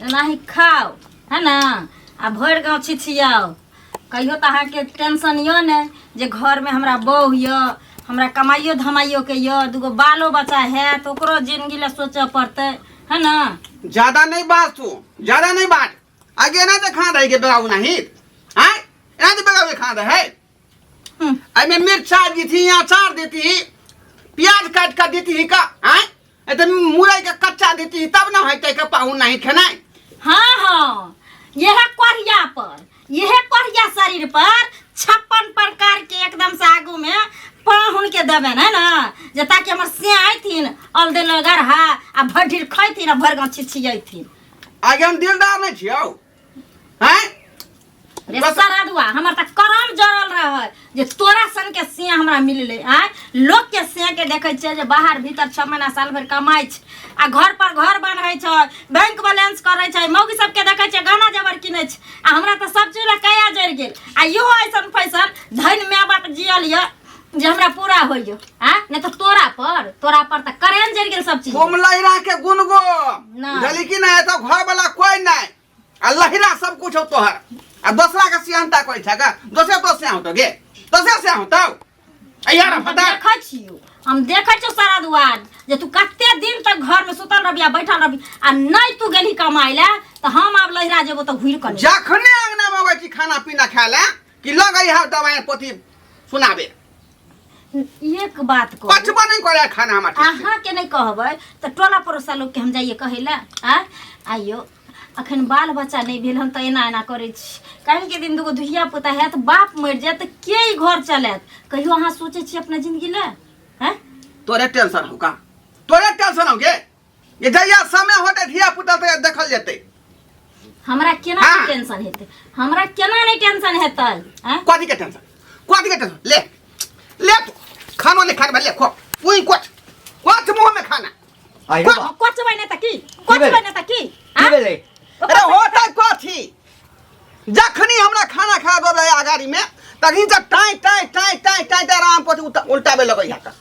नहीं खाओ है ना आ भर गाँव छिछियाओ कहियो तो अहाँके टेंशन यो ने जे घर में हमरा बहू य हमरा कमाइयो धमाइयो के य दूगो बालो बच्चा है तो ओकरो जिंदगी ले सोचे पड़ते है ना। ज्यादा नहीं बात तू ज्यादा नहीं बात आगे ना तो खा रही के बेगाऊ नहीं हैं ना तो बेगाऊ खा रहे आई में मिर्चा दी थी अचार देती ही प्याज काट कर देती ही का हैं तो मुरई का कच्चा देती ही तब ना होते का पाहु नहीं खाना। हाँ हाँ यह कोरिया शरीर पर 56 प्रकार के एकदम से आगू में पाहुन के देवे है ना जे ताकि हमर से आइथिन अल दे लगर हा आ भढ़िर खइथिन आ भर गाँव छिछियथिन। आगे हम दिलदार नहीं छियो हैं रे सरादुआ हमर त करम जरल रह जे तोरा सन के सिया हमरा मिलले आ लोग के सिया के देखे छै जे बाहर भीतर 6 महीना साल भर कमाई छै आ घर पर घर बनै छै बैंक बैलेंस करै छै मौगी सब के देखे छै गहना जेवर किनै छै आ हमरा त सब चीज कया जर गेल आ यो ऐसन फैसन धन में बात जियल य जे हमरा पूरा होइयो हां ने तो तोरा पर त करेन जर गेल सब चीज तुम लहरा के गुनगो जली की ना तो घर वाला कोई नहीं आ लहरा सब कुछ हो तो है आ दूसरा का सियानता कोई छका दूसरे तो से हो तो गे दूसरे से हो तो यार पता देखै छियो हम देखै छियो सारा दुआर जे तू कते दिन तक घर में सुतल रहबी आ बैठल रहबी आ नहीं तू गेली कमाई ले तो हम आब लहरा जेबो तो घुर कर जखने अंगना में बैठी खाना पीना खाले कि लगई है दवाई पोती सुनाबे एक बात को पचबा नहीं करे खाना हम अहाँ के नहीं कहबै तो टोला पड़ोसा लोग के हम जाइए कहेला आ आइयो अखन बाल बच्चा नहीं भेल हम तो एना करे छी काहे के दिन दुगो धुइया पुता है तो बाप मर जाए तो के घर चलत कहियो अहाँ सोचे छी अपना जिंदगी ले हैं तोरे टेंशन हो का तोरे टेंशन हो गे ये जइया समय होते धिया पुता तो देखल जेते हमरा केना टेंशन हेते हमरा केना नहीं टेंशन हेतै हैं कथि के टेंशन ले तू खानो ले खान ले खो पुई कोच मुंह में खाना आई कोच बने त की हां अरे होता कथी जखनी हमरा खाना खा दो रहे आगारी में तखनी से टाई आराम पर उल्टावे लगई हका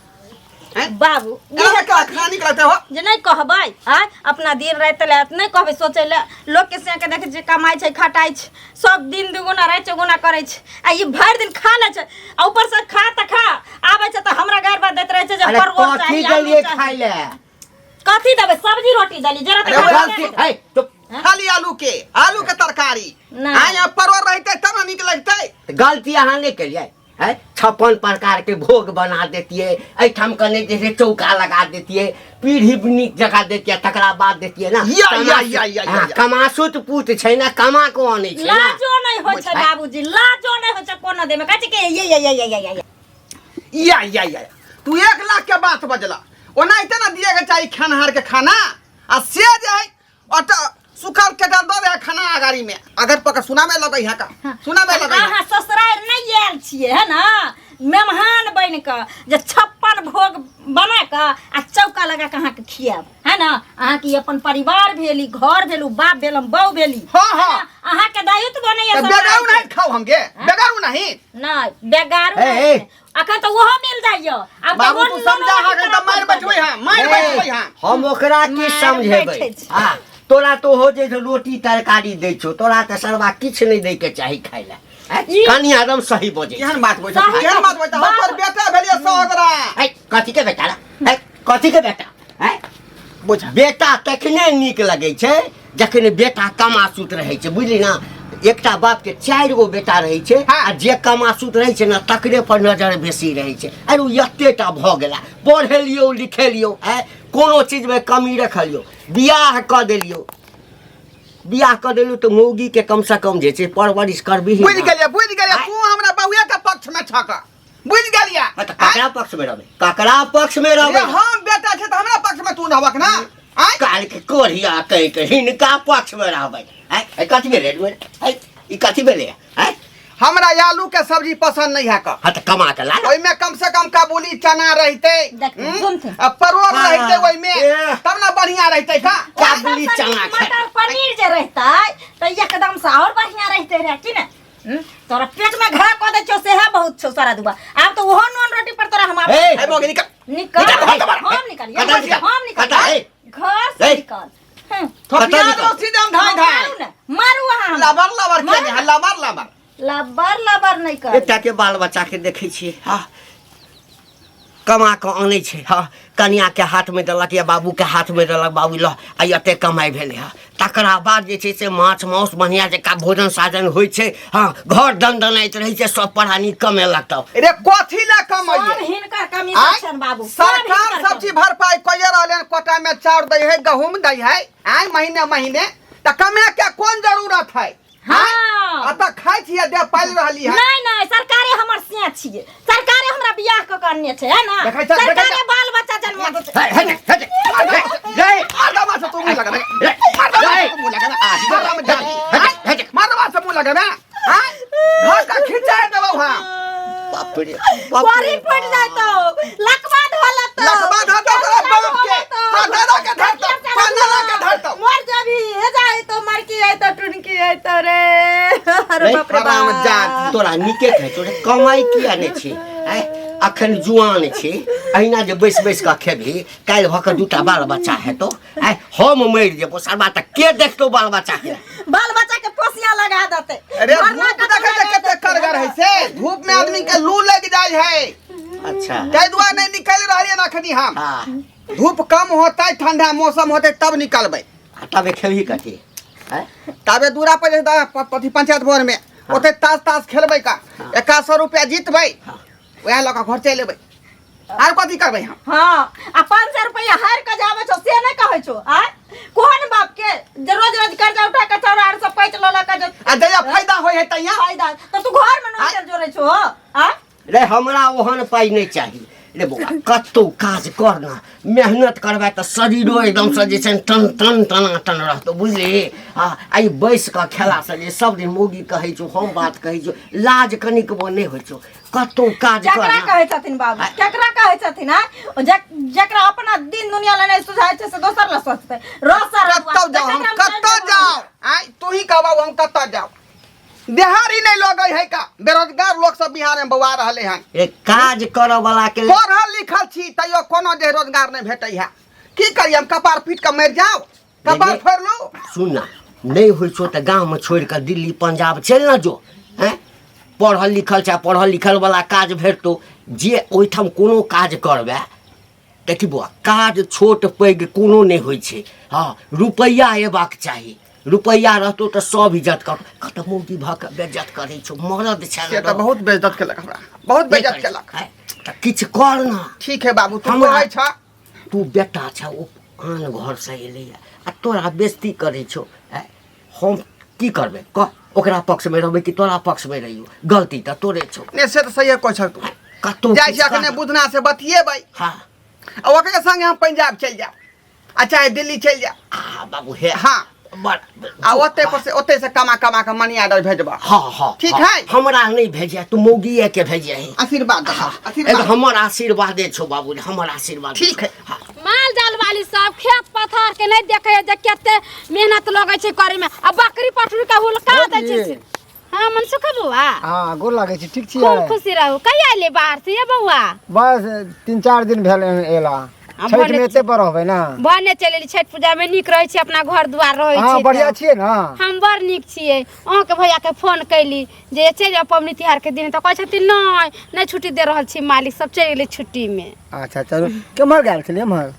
बाबू ये का खानी करते हो जे नहीं कहबै आ अपना दिन रात ले नहीं कहबै सोचे ले लोग के से के देखे जे कमाई छै खटाई छै सब दिन दुगुना रात चौगुना करे छै आ ये भर दिन खा ले छै आ ऊपर से खा आबै छै त हमरा घर बात देत रहे छै जे परवल चाहिए कथी देलिए खाइ ले कथी देबै सब्जी रोटी देली जरा त है तो खाली आलू के तरकारी आ परवल रहते तब निक लगते गलती अहाँ नहीं करिए है 56 प्रकार के भोग बना देती है ऐठम कने जैसे चौका लगा देती है पीढ़ी नीक जगह देती है तकरा बाद देती है ना या कमासुत पूत छै ना कमा को आनै छै लाजो नहीं हो छै बाबूजी लाजो नहीं हो छै कोनो दे में कहै छै के या तू 1 लाख के बात बजला ओनाइते ना दिए के चाहिए खानहार के खाना आ से जाय और सुखल के डाल दो खाना आगारी में अगर पका सुनामे लगई है का सुनामे लगई हां ससुराल नहीं आयल छिए है ना मेहमान बन के जे 56 भोग बना के आ चौका लगा के अहाँ के खियाब है ना अहाँ की अपन परिवार भेली घर भेलू बाप भेलम बहू भेली हां अहाँ के दायित्व बने या बेगारू नहीं खाओ हम गे बेगारू नहीं बेगारू अखन तो ओहो मिल जाइयो अब बाबू तू समझा हा के त मार बचबै हां हम ओकरा की समझेबै हां तोरा तो हो जे रोटी तरकारी दै छो तोरा त सरवा किछ नहीं दै के चाही खाइ ले कनी एकदम सही बोझे केहन बात बोझ हमर बेटा भेलिए सहोदरा कथी के बेटा कथी के बेटा है बुझ बेटा तखने नीक लगे छै जखन बेटा कमासुत रहे छै बुझली ना एकटा बाप के 4 गो बेटा रहे छै आ जे कमासुत रहे छै ना तकरे पर नजर बेसी रहे छै अरे एतेटा भ गेला पढ़ेलियो लिखेलियो है कोनो चीज में कमी रखलियो बियाह क देलियो तो मौगी के कम से कम जे छै परवरिश करबी बुझ गेलिए तू हमरा बहुया के पक्ष में छक बुझ गेलिया ककरा पक्ष में रहबे हम बेटा छै त हमरा पक्ष में तू रहबक ना काल के कोरिया कह के हिनका पक्ष में रहबे है कथी भेले ई कथी भेले है हमरा आलू के सब्जी पसंद नहीं है का हां त कमा के ला ओइ में कम से कम काबुली चना रहते परवल रहते ओइ में तब ना बढ़िया रहते का काबुली चना मटर पनीर जे रहता त एकदम से और बढ़िया रहते रे कि ना तोरा पेट में घड़ा क दे छो से है बहुत छो सारा दुबा अब तो ओहो नॉन रोटी पर तोरा हम ए मोगी निकल हम निकल घर से निकल थोपिया दो सीधम धाय धाय मारू वहां लबर लबर के है लबर लबर लबर लबर नहीं कर एकटा के बाल बच्चा के देखै छियै हाँ कमा के आनै छै हाँ कनिया के हाथ में देलक या बाबू के हाथ में देलक बाबू ल आ एते कमाई भेलै हाँ तकरा बाद जे छै से माछ माउस बढ़िया जका भोजन साजन होइ छै हाँ घर दनदनाइत रहै छै सब पढ़ानी कमेलक तब रे कथी ला कमाइए सब हिनकर कमीशन बाबू सरकार सब चीज भरपाई कोइए रहले कोटा में चाउर दै है गहूम दै है आय महीने महीने त कमे के कोन जरूरत है हाँ अत खाइ छियै दे पाइल रहली है नहीं नहीं सरकारे हमर सिया छियै सरकारे हमरा बियाह क करने छै है ना देखै छ, सरकारे बाल बच्चा जन्म दै छै जय मारवा से तू मुंह लगा मुंह लगा मारवा से मुंह लगा हां घर का खिंचा देबो हां बाप रे पारी पड़ जाय तो लकवा धोला तो लकवा धोता तोरा बाप के साधना के धरता पंजना के धरता मर जाबी हे जाय तो मरकी है तो टुनकी है तो रे अरे बाप रे हराम बाप जात तोरा निके खाइ छौ रे कमाई किया नहि छै आय अखन जुआन छै अहिना जे बैस बैस कऽ खेबही काल्हि भऽ कऽ दूटा बाल बच्चा हेतौ आय हम मरि जेबो सरबा तऽ के देखतौ बाल बच्चा के बाल बच्चा के पोसिया लगा देते अरे धूप देखे जे कते करगर है से धूप में आदमी के लू लग जाय है अच्छा ताहि दुआरे नहीं निकल रहलिए ना अखनी हम हाँ धूप कम होता ठंडा मौसम होते तब निकलबै तबे खेबही कथी आय तबे दूरा पर पति पंचायत भवन में ओते ताश खेलबै का 100 रुपया जीतबै वएह लऽ कऽ घर चलि एबै आर कथी करबै हम हां आ 500 रुपया हार के जाबै छौ से नहीं कहै छौ आ कोन बाप के जे रोज रोज कर्जा उठा के चौरार से पैच ल के जे आ जया फायदा होय है तैया फायदा तो तू घर में नौकर जोड़ै छौ आ रे हमरा ओहन पाइ नहि चाही रे बौआ कतौ काज कर ना मेहनत करबै तऽ शरीरो एकदम से जे छै टन टन टनाटन रहतौ बुझली हाँ आई बैस कऽ खेला से जे सब दिन मौगी कहै छौ हम बात कहै छौ लाज कनिकबो नहि होइ छौ कतौ काज कर केकरा कहै छथिन बाबू केकरा कहै छथिन आ जेकरा अपना दिन दुनिया ले नहीं सुझाय छै से दोसर ल सोचतै रोसर कतौ जाओ हम कतौ जाओ आय तू ही कहबा हम कतौ जाओ देहारी नहीं लगै है का बेरोजगार लोग सब बिहार में बौआ रहले हन एक काज करऽ वाला के पढ़ल लिखल छी तैयो कोनो जे रोजगार नहीं भेटै है की करिए हम कपार पीट के मर जाओ कपार फोड़ लो सुन ना नहीं होइ छौ तऽ गाँव में छोड़ि कऽ दिल्ली पंजाब चलि ना जो हैं पढ़ल लिखल छै पढ़ल लिखल वाला काज भेटतौ जे ओहिठाम कोनो काज करबै देखी बौआ काज छोट पैघ कोनो नहि होइ छै हाँ रुपैआ अयबाक चाही रुपैया रहतौ तऽ सब इज्जत कर कतऽ मौगी भऽ कऽ बेइज्जत करै छौ मरद छै से तऽ बहुत बेइज्जत केलक हमरा बहुत बेइज्जत केलक तऽ किछु कर ना ठीक है बाबू तू हमरा- कहै छ तू बेटा छ ओ आन घर से एलैया आ तोरा बेइज्जती करै छौ हम की करबै कह ओकरा पक्ष में रहबै कि तोरा पक्ष में रहियो गलती तऽ तोरे छौ ने से तऽ सही कहै छ तू कतौ जाइ छी अखने बुधना से बतियेबै हाँ आ ओकरे संगे हम पंजाब चलि जाओ आ चाहे दिल्ली चलि जाओ आ बाबू हे हाँ बड़ आ ओते से कमा के मनी आर्डर भेजबा हाँ हाँ ठीक हाँ। है? हमरा नहीं भेजे तू मौगिए के भेजे है आशीर्वाद दे, एगो आशीर्वाद हमर आशीर्वादे छौ बाबू हमर आशीर्वाद ठीक है। हाँ माल जाल वाली सब खेत पथार के नहीं देखे है जे केते मेहनत लगे छै करे में अब बकरी पठुरी का हुलका दे छै से। हां मनसुख बउआ हाँ गोर लागै छी ठीक खूब छियै खुशी रहू कहिया एले बाहर से ये बउआ बस 3-4 दिन भेल एला हम छठ बोले में एते पर रहबै ना भने चलेली छठ पूजा में निक रहे छै अपना घर द्वार रहे छै हाँ बढ़िया छियै ना हम बड़ निक छियै अहाँ के भैया के फोन कैली जे चलि जाओ पबनी तिहार के दिन तो कहै छथिन नहीं छुट्टी दे रहल छी मालिक सब चलि गेलै छुट्टी में अच्छा चलो केमहर गेल छलियै एमहर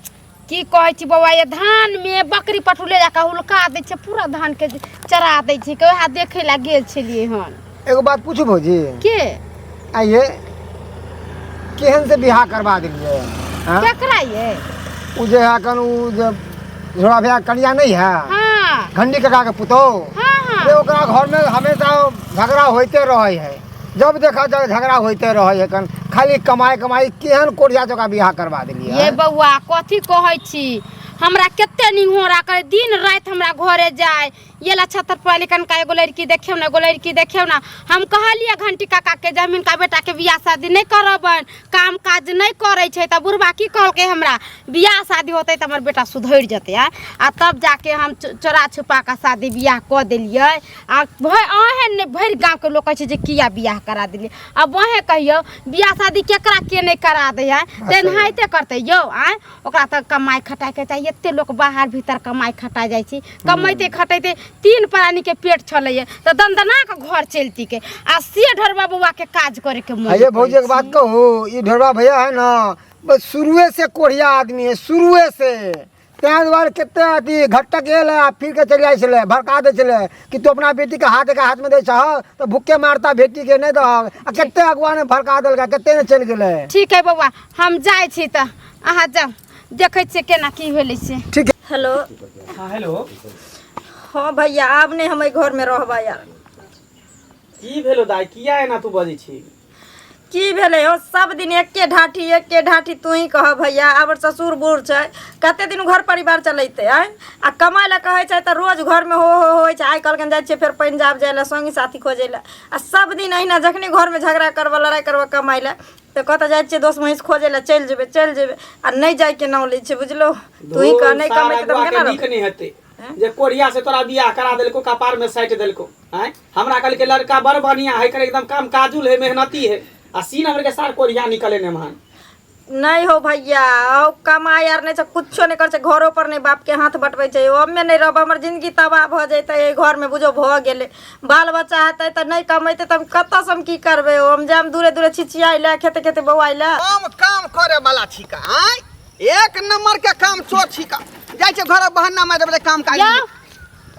की कहै छी बउआ ये धान में बकरी पठुले जाके हुलका दै छै पूरा धान के चरा दै छै के वएह देखे ला गेल छलियै हन एगो बात पूछू भौजी के आइए केहन से बियाह करवा दिलियै हाँ केकरा ये उ जे है कन उ जे झोड़ा भैया कनिया नहीं है हाँ घंडी काका के पुतौ हाँ हाँ रे ओकरा घर में हमेशा झगड़ा होते रहे है जब देखा जाए झगड़ा होते रहे है कन खाली कमाई केहन कोरिया जका बियाह करवा दिलियै ये बउआ कथी कहै छी हमरा केते निहोरा करे दिन रात हमरा घरे जाय ये ला 76 कन का एगो लड़की देखियो ना, एगो लड़की देखियो ना। हम कहलिए घंटी काका के जमीन का बेटा के बियाह शादी नहीं करबन, काम काज नहीं करे छे त बुढ़बा की कहलके हमरा बियाह शादी होते त हमर बेटा सुधर जते आ तब जाके हम चोरा छुपा का शादी बियाह क देलिए। आ अहे भर गांव के लोग कहे छे जे किया बियाह करा देलिए। अब वहे कहियो बियाह शादी केकरा के नहीं करा दे है तेनाहिते करते यो आ ओकरा त कमाई खटाई के चाहिए। एते लोग बाहर भीतर कमाई खटा जाय छी, कमाइते खटाइते 3 प्राणी के पेट चले त दंदना के घर चलती के आ से ढोरबा बउआ के काज करे के मन। ये भौजी एक बात कहूँ, ये ढोरबा भैया है ना बस शुरुए से कोढ़िया आदमी है, शुरुए से। तैं द्वारे कितने अथी घटक गेल है फिर के चले आए भड़का दे चले कि तू अपना बेटी के हाथ में दे चाह तो भूखे मारता बेटी के नहीं दह। कितने अगुआ ने भड़का दिल कितने ने चल गए। ठीक है बउआ हम जाए छी त अहाँ जाओ देखे छे केना की भेले से। ठीक है। हेलो। हाँ हेलो। हाँ भैया आब नहीं हम घर में रहबा यार। की भेलो दाई किया एना तू बजै छी? की भेले हो सब दिन एके ढाठी तू ही कह भैया। अब ससुर बूढ़ छै कते दिन घर परिवार चलते है आ कमाए ला कहे छै त रोज घर में हो छै। आइ कल जाय छै फिर पंजाब जाय ला संगी साथी खोजे ला आ सब दिन अहिना जखनी घर में झगड़ा करबा लड़ाई करबा कमाए ला तो कहता जाय छै दोस्त महिष खोजे ला चल जेबे आ नहीं जाय के नाम लै छै बुझलो। तू ही कह नहीं कमाई त केना नीक नहीं हेते जे कोढ़िया से तोरा बियाह करा देलको कपार में साइट देलको हैं। हमरा कल के लड़का बड़ बढ़िया है कर एकदम काम काजुल है मेहनती है आ सीन हमर के सार कोढ़िया निकले ने मान नहीं हो भैया। कमाई यार नहीं कुछो नहीं कर घरों पर नहीं बाप के हाथ बटबै छै। ओमे नहीं रह हमर जिंदगी तबाह भ जैते घर में बुझो भ गेले बाल बच्चा हेतै त नहीं कमेते त कत से हम की करबे। हम जाम दूरे दूरे छिछियाइले खेते बौआइले काम करे वाला छिका आय एक नंबर के काम चोर छिका जाय छै घर बहन्ना में देबे काम काज।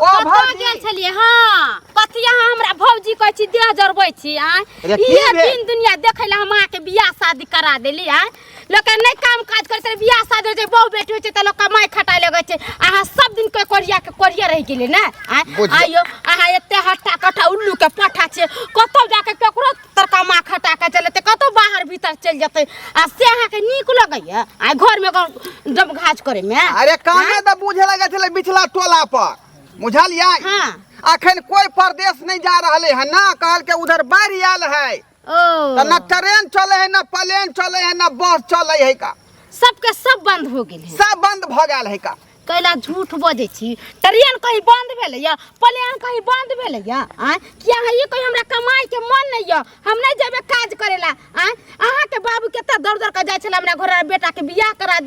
ओ कतऽ गेल छलिए? हाँ कथिया हमरा भौजी कहै छी देह जरबै छी आ ये दिन दुनिया देखै ला हम के बियाह शादी करा देली आ लोक नहीं काम काज करे से बियाह शादी हो छै बहु बेटी हो छै त लोक कमाई खटाई लगै छै। आहा सब दिन के कोरिया रह गेले ना आइयो आहा एते हट्टा कट्टा उल्लू के पठा छै कतौ जाके केकरो तर कमा खटा के चलते कतौ बाहर भीतर चल जते आ से आहा के नीक लगैया आ घर में जब घाच करे में। अरे कामे त बुझे लगे छले बिचला टोला पर बुझलिए। हाँ अखन कोई परदेश नहीं जा रहे है ना कहल के उधर बाढ़ आयल है तो न ट्रेन चले है न प्लेन चले है न बस चले है का सबके सब बंद हो गेल है। सब बंद भ गेल है का कैला झूठ बजे छी। ट्रेन कहीं बंद भेले या प्लेन कहीं बंद भेले या आ किया है ये कोई हमरा कमाई के मन नहीं या हम नहीं जेबे काज करेला आ अहाँ के बाबू केता दर का जाय छला हमरा घर बेटा के बियाह करा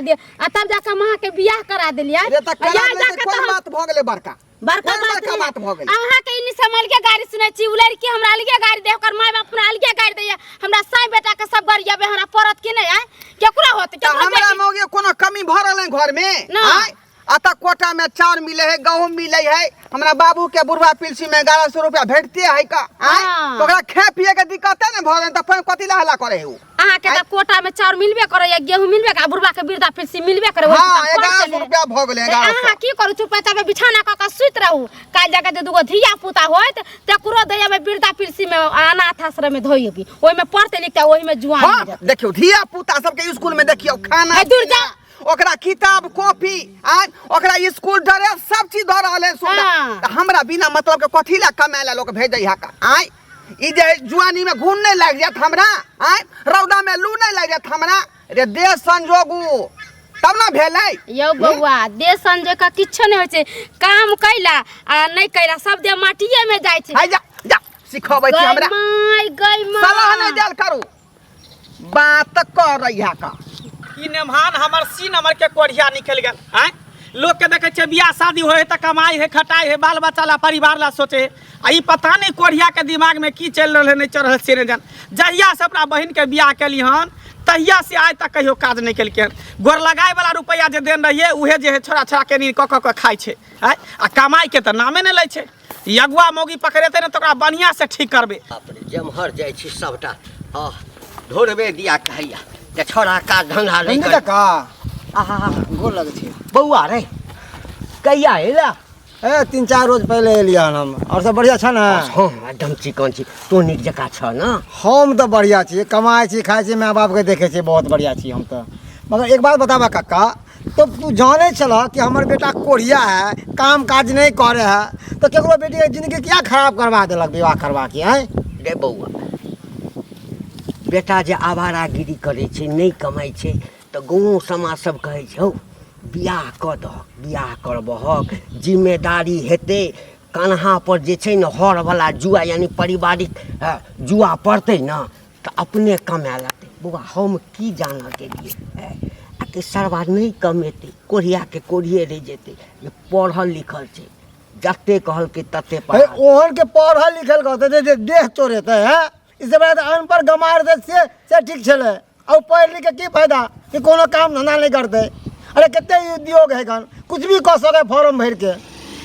दे आ तब जाके अहाँ के बियाह करा देलिया। ये त करा दे कोन बात भ गेले बड़का बड़का बात भ गेल। अहाँ के इनी संभाल के गाड़ी सुनै छी उ लड़की हमरा अलगे गाड़ी दे ओकर माय बाप हमरा अलगे गाड़ी दे हमरा साई बेटा के सब गरिया बे हमरा परत के नहीं आय केकरा होत के हमरा मौगे कोनो कमी भ रहल है घर में आय अत कोटा में चाउर मिले है गहूम मिले है हमरा बाबू के बुढ़वा पिलसी में 1100 रुपया भेटते है का आय तो ओकरा खाए पिए के दिक्कत है न भ त अपन कथि ला हल्ला करे है उ अहाँ के त कोटा में चाउर मिलबे करे या गेहूं मिलबे का बुढ़वा के बिरदा पिलसी मिलबे करे। हां 1100 रुपया भ गेले 1100। अहाँ की करू चुपचाप पे बिछाना क के सुत रहू काल जाके जे दुगो धिया पुता होत तकरो दैया में बिरदा पिलसी में अनाथ आश्रम में धोइबी ओइ में पढ़ते लिखते ओइ में जुआन हो जात। देखियो धिया पुता सब के स्कूल में देखियो खाना दूर जा ओकरा किताब कॉपी आ ओकरा स्कूल ड्रेस सब चीज द रहल है सुविधा। हमरा बिना मतलब के कथि ला कमाए ला लोग भेजै है का आय ई जे जुआनी में घून नहीं लग जात हमरा आय रौदा में लू नहीं लग जात हमरा रे देश संजोगू तब ना भेलै यो बउआ देश संजोग का किछो नहीं होय छै काम कैला आ नहीं कैला सब दे माटिए में जाय छै। हाय जा सिखाबै छी हमरा गई मां सलाह नहीं देल करू बात कर रही है का ई नेमान हमर सी नंबर के कोढ़िया निकल गेल हैं। लोग के देखे छे बियाह शादी होए त कमाई है खटाई है बाल बच्चा ला परिवार ला सोचे आ ई पता नहीं कोढ़िया के दिमाग में की चल रहल है नहीं चल रहल से ने जान। जहिया से अपना बहन के बियाह केली हन तहिया से आज तक कहियो काज नहीं केलके गोर लगाए वाला रुपया जे देन रहिए उहे जे है छोड़ा के नी क खाई छे हैं आ कमाई के त नामे नहीं लै छे। यगुआ मोगी पकड़ेते न त ओकरा बढ़िया से ठीक करबे। जमहर जाय छी सबटा हां ढोरबे दिया कहैया जे छोड़ा का धंधा नहीं कर का आहा गोर लगे छी बउआ रे कहिया एला? 3-4 रोज पहले एलिया हम और सब बढ़िया छ ना? हां एकदम चिकन छी तो निक जका छ ना? हम तो बढ़िया छी कमाई छी खाई छी माँ बाप के देखे छी बहुत बढ़िया छी हम तो। मगर एक बात बतावा काका तो तू जाने चला कि हमार बेटा कोढ़िया है, काम काज नहीं करे है, तो केकरो बेटी के जिंदगी क्या खराब करवा देलक विवाह करवा के हैं? रे बउआ, बेटा जे आवारागिरी करे छै, नहीं कमाई छै, तो गाँव समाज सब कहै छै हौ बियाह कऽ दहक, बियाह करबहक, जिम्मेदारी हेतै, कन्हा पर जे छै ने हरवला जुआ यानी पारिवारिक जुआ पड़तै ने तऽ अपने कमाए लेतै। बौआ हम की जानऽ गेलियै आ कि सरवा नहीं कमेतै, कोढ़िया के कोढ़िए रहि जेतै। जे पढ़ल लिखल छै, जते कहलकै तते पढ़ल। ओहन के पढ़ल लिखल कहते जे देह चोरेते है, इससे बड़ा अनपढ़ गमार दे से ठीक छले। और पढ़ लिख के की फायदा कि कोनो काम धंधा नहीं करते। अरे कितने उद्योग है गन, कुछ भी कह सके फॉर्म भर के।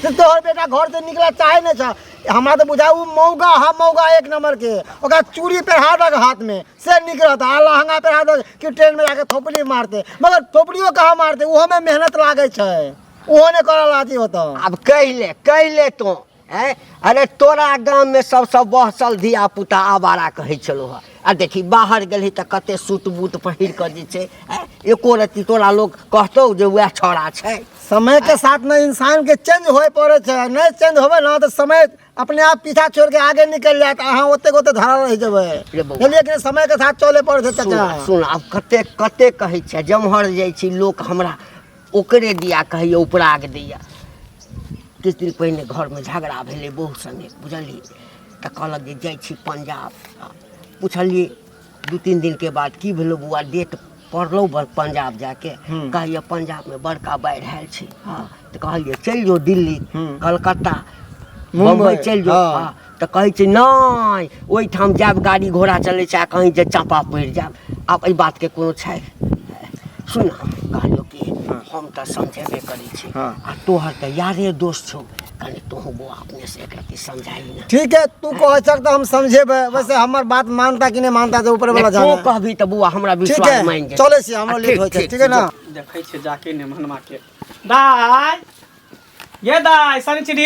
तो तोहर बेटा घर से निकला चाहे नहीं छा, हमरा तो बुझा मौगा हा मौगा एक नंबर के, ओका चूड़ी पहरा दक हाथ में से निकलता, लहंगा पहरा दक कि ट्रेन में जाके थोपड़ी मारते, मगर थोपड़ियों कहाँ मारते, वो में मेहनत लागे छै, वो ने करल आती होता। अब कहले तो है। अरे तोरा गांव में सबसे बहसल धिया पुता आवारा कहै छलो है। आ देखी बाहर गेलही तऽ कते सूट बूट पहिर कऽ जे छै एको रत्ती तोरा लोग कहतौ जे वएह छौड़ा छै। समय के साथ में इंसान के चेंज होए पड़े छै, नहीं चेंज होवे ना तो समय अपने आप पीछा छोड़ के आगे निकल जाए, अहाँ ओते ओते धरा रह जेबै। लेकिन समय के साथ चले पड़े छै। चाचा सुन, अब कते कहै छै, जमहर जाइ छी लोक हमरा ओकरे दिया कहिए उपराग दैया। किछु दिन पहिने घरमे झगड़ा भेलै बहू संगे, बुझलियै, तऽ कहलक जे जाइ छी पंजाब। पुछलियै 2-3 दिन के बाद की भेलो बौआ, डेट पड़लो पंजाब जाके, कहलिए पंजाब में बड़का बाढ़ि आयल छै। तऽ कहलिए चलि जो दिल्ली, कलकत्ता, मुंबई चलि जो। तऽ कहै छै नहि ओहिठाम जायब, गाड़ी घोड़ा चलै छै, कहीं जे चापा पड़ि जायब। आब एहि बातके कोनो छै? सुन, कहलियो कि हम तऽ समझेबे करै छी, आ तोहर तऽ यारे दोस्त छौ, कनी तोहू बौआ अपने से एकरा समझाई ना। ठीक है, तू कह सकता हम समझेबे, वैसे हमर बात मानता कि नहीं मानता तो ऊपर वाला जाने। तू कहबी तऽ बौआ हमरा विश्वास मान जे। चले छी, हमरो लेट होय छै, ठीक है ना? देखै छै जाके ने मनवा के। दाई ये दाई सनिचरी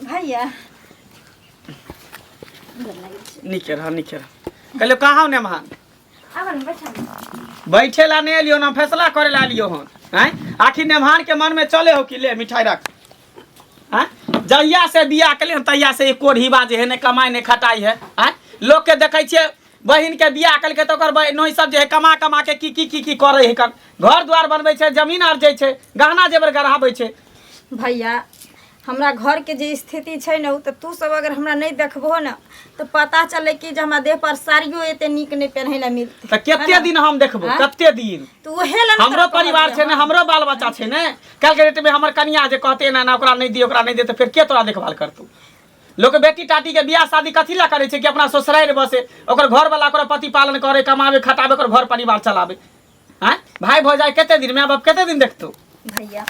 भैया नीके रह कहलियो कहाँ ने महान आवन बैठा बैठे ला नहीं लियो ना, फैसला करे ला लियो हन। हैं आखिर नेमान के मन में चले हो कि ले मिठाई रख। हैं जहिया से बियाह कलियन तहिया से एक कोढ़ी बाजे है, ने कमाई ने खटाई है। हैं लोग के देखै छियै बहिन के बियाह कलके तो ओकर नोई सब जे है कमा कमा के की करे है, घर द्वार बनबै छै, जमीन अर्जै छै, गहना जेवर गढ़ाबै छै। भैया हमरा घर के जे स्थिति छै न, तो तू सब अगर हमरा नहीं देखबो न तो पता चले कि जे हमरा देह पर साड़ियो एते नीक नहीं पहनै ला मिलते। तो केते दिन हम देखबो, कते दिन? तो ओहे ला हमरो परिवार छै ने, हमरो बाल बच्चा छै ने। कल के डेट में हमर कन्या जे कहते ना ना ओकरा नहीं दी, ओकरा नहीं दे, तो फिर के तोरा देखभाल करतौ? लोग बेटी टाटी के बियाह शादी कथी ला करे छै कि अपना ससुराल बसे, ओकर घर वाला ओकर पति पालन करे, कमावे खटावे, ओकर घर परिवार चलावे। हैं भाई भौजाई केते दिन, माय बाप केते दिन देखतौ? भैया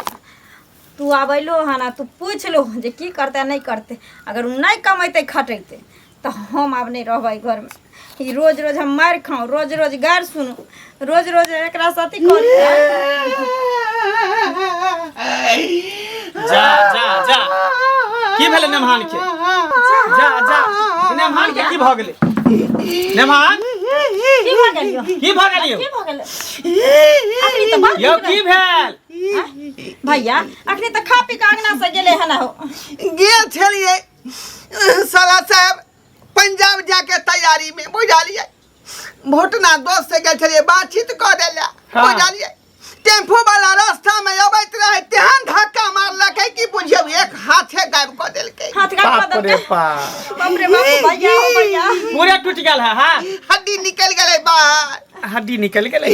तू आबैलो है ना, तू पूछ लो जे की करते नहीं करते। अगर उ नहीं कमेते खटेते तो हम आब नहीं रहबै घर में। ई रोज रोज हम मार खाऊं, रोज रोज गार सुनू, रोज रोज एकरा साथी कर। जा जा जा की भेले नेमान के? जा जा नेमान के की भ गेले? नेमान की भ गेलियो? की भ गेलियो? की भ गेले? अखनी तो बात यो की भेल? भैया अखनी तो खा पी के अंगना से गेले है ना हो। गेल छलिए साला साहब पंजाब जाके तैयारी में, बुझलिए, भोटना दोस्त से गेल छलिए, बातचीत कर देला, बुझलिए। टेम्पो वाला रास्ता में अबैत रहे, तेहन धक्का मारलक कि बुझियो एक हाथे गायब कर देलकै। हाथ गायब कर देलकै? बाप रे बाप भैया, ओ भैया पूरा टूट गेल है। हां हड्डी निकल गेलै बाहर, हड्डी निकल गेलै,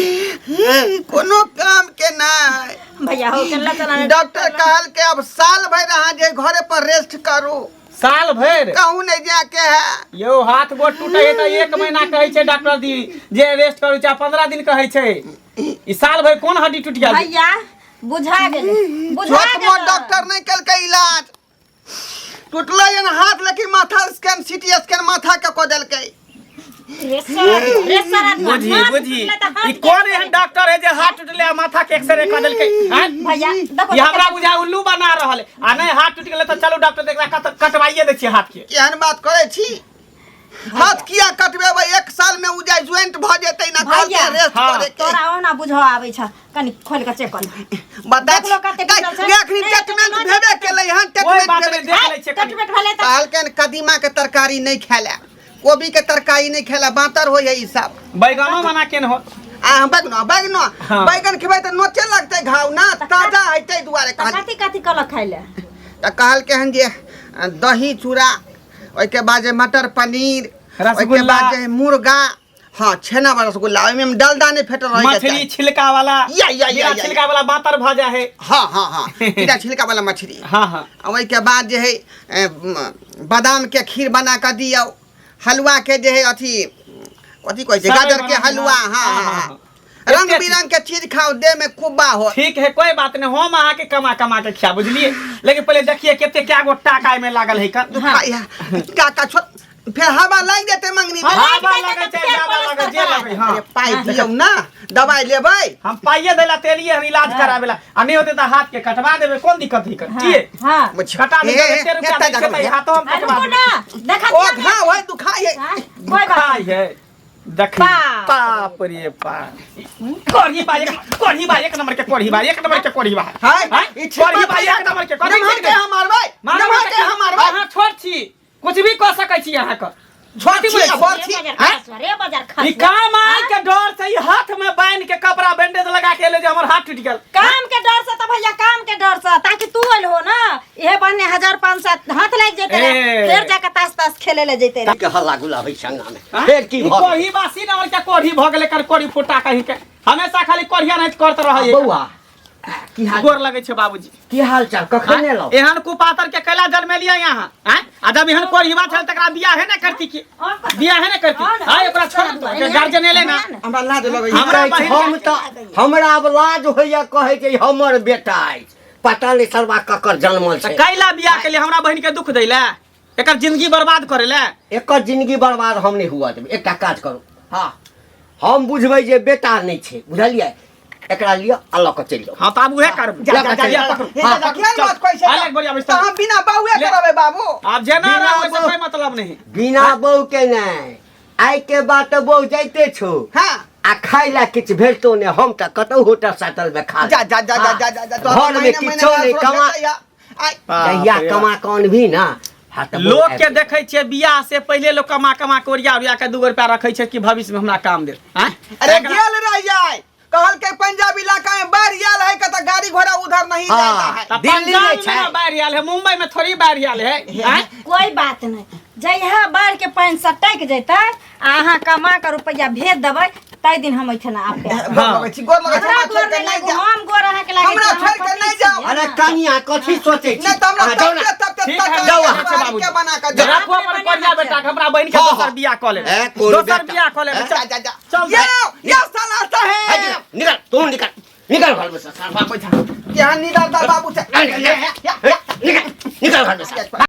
कोनो काम के नहीं। भैया हो केला चला। डॉक्टर कहल के अब साल भर अहाँ जे घरे पर रेस्ट करू। साल भर कहूँ नहीं जाके है। यो हाथ गोड़ टूटे है तो 1 महीना कहै छै डॉक्टर दी जे रेस्ट करू, चाहे 15 दिन कहै छै। ई साल भर कोन हड्डी टूट गेल? भैया बुझा गेले, बुझा छोट मोट गेले। डॉक्टर नहीं कलकै इलाज, टूटलै न हाथ, लेकिन माथा स्कैन सीटी स्कैन माथा के को देलकै। बुझी ई कौन एहन डॉक्टर है जे हाथ टूटले आ माथा के एक्सरे कर देलकै? हैं भैया देखो ये हमरा बुझा उल्लू बना रहल है। आ नहीं हाथ टूट गेलै तो चलो डॉक्टर देख कटवाइए दै छियै हाथ के। केहन बात करे छी? हाथ किया कटबेबै 1 साल में उ जाय ज्वाइंट भ जेतै ना कल के भैया, रेस्ट हाँ, करे के तोरा ओना बुझो आबै छ कनी खोल के चेक कर बता देख लो कते बुझल छै। एखनी ट्रीटमेंट भेबे केलै हन कोई बात ट्रीटमेंट नहीं देख लै छै कनी। ट्रीटमेंट भेलै त कहलकन कदीमा के तरकारी नहीं खेला कोबी के तरकारी नहीं खेला बातर हो है ई सब बैगनो बना केन हो आ बैगन हाँ। बैगन खेबै त नोचे लगतै घाव ना ताजा हेतै दुआरे कहल कथी कथी कल खाइले त कहलके हन जे दही चूड़ा ओइ के बाद जे मटर पनीर ओइ के रसगुल्ला। बाद जे मुर्गा हाँ छेना वाला रसगुल्ला ओइ में डालडा नहीं फेटल रहे मछली छिलका वाला या। छिलका वाला बातर भजा है। हाँ सीधा छिलका वाला मछली हाँ हाँ ओइ के बाद जे है बादाम के खीर बना के दियो हलवा के जे है अथी कथी कहै छै सेवइ गाजर के बना- हलवा हाँ, हाँ हाँ, हाँ हाँ। रंग एते बिरंग के चीज खाओ दे में कुब्बा हो ठीक है कोई बात नहीं हम अहाँ के कमा कमा के खिया बुझलिए लेकिन पहले देखिए केते क्या गो टाका में लागल है कर काका छोट फिर हवा लाग देते मंगनी में हाँ। हवा लगे चाहे ज्यादा लगे जे लगे हाँ अरे पाई दियो ना दवाई लेबै हम पाइए देला तेलिए हम इलाज करावेला आ नहीं होते तो हाथ के कटवा देबे कौन दिक्कत है कर किए हां कटा देबे 100 रुपया देते हाथों हम कटवा रुको देबे ना देखा ओ घाव है दुखाई है कोई बात खाई है देख बाप। बाप रे बाप कोढ़ी बा एक नंबर के कोढ़ी बा एक नंबर के कोढ़ी बा हाय कोढ़ी बा एक नंबर के कोढ़ी नमहर के हम मारबै नमहर के हम मारबै हां छोट छी कुछ भी कह सकै छी अहाँ का छोटी बोलै बड़ छी रे बाजार खा ई काम आय के डर से ई हाथ में बांध के कपड़ा बैंडेज लगा के ले जे हमर हाथ टूट गेल काम के डर से तो भैया काम के डर से ताकि तू आइल हो ना ये बने 1500 हाथ लग जेते रे ए। फिर जाके तास तास खेले ले जेते रे के हल्ला गुला होइ संगा में फेर की भऽ कोढ़ी बासी नंबर के कोढ़ी भ गेले कर कोढ़ी फुटा कहीं के हमेशा खाली कोढ़िया नहीं करत रहै बौआ की हाल गोर लगे छै बाबूजी की हाल चाल कखन एलौ एहन कुपातर के कैला जन्मेलिया यहाँ हैं आ जब एहन कोढ़ीवा छल तकरा बियाह है ना करती की बियाह है ना करती हां ओकरा छोड़ गार्जियन एले ना हमरा लाज लगै हमरा कहै छै, हम तऽ हमरा अब लाज होइया कहै छै हमर बेटा अछि पता नहीं सरवा ककर जन्मल छै कैला बियाह के लिए हमरा बहन के दुख दैला एकर जिंदगी बर्बाद करे ला एकर जिंदगी बर्बाद हम नहीं हुआ देबै एकटा काज करू हाँ हम बुझबै जे बेटा नहीं छै बुझलियै एकरा लिअ अल्लाह के चलि जाउ हां त अब उहे करब जा, जा, जा, पकड़ू हे दादा किया बात कहै छै अलग बढ़िया तो बिस्तर हम बिना बाउए ले। करबै बाबू अब जेना बिना रहबै से बहू- कोई मतलब नहीं बिना बहू के नहीं आइ के बाद तऽ बहू जाइते छौ हां आ खाइ ला किछु भेटतो ने हम तऽ कतौ होटल साटल में खा जा जा जा जा जा जा जा घर में किछो नहीं कमा जहिया कमा कौन भी ना हाँ तऽ बहू लोग आबि के जाइत। देखे छियै बियाह से पहले लोग कमा कमा के ओरिया ओरिया के 2 रुपया रखे छै कि भविष्य में हमरा काम दे अरे गेल रह जाए कहल के पंजाब इलाका में बाढ़ आयल है कहता गाड़ी घोड़ा उधर नहीं हाँ। जाता है दिल्ली में छै। बाढ़ आयल है मुंबई में थोड़ी बाढ़ आयल है हैं? कोई बात नहीं जहिया बाढ़ के पानी सटक जेते आ अहाँ कमा के रुपया भेज देबै तै दिन हम एठना आबे गोर लगै छी गोर लगै छी हमरा हमरा छोड़ गोर के नहीं नहीं लागो जा हम गोर अहाँ के लागे हमरा छोड़ के नहीं जाओ। अरे कनिया कथी सोचै छी नहीं तो हमरा अहाँ जाउ ना। तब ठीक है, तक जाओ जाओ अहाँ से बाबूजी। के बना के जरा जाओ को अपन कोरिया बेटा के हमरा बहन के हाँ, दोसर हाँ। बियाह क ले ए, कोनो दोसर बेटा। बियाह क ले ए, जा जा जा चल ये साला सा है है निकल तू निकल घर में से साफा क्या निडरता बाबू से निकल घर में से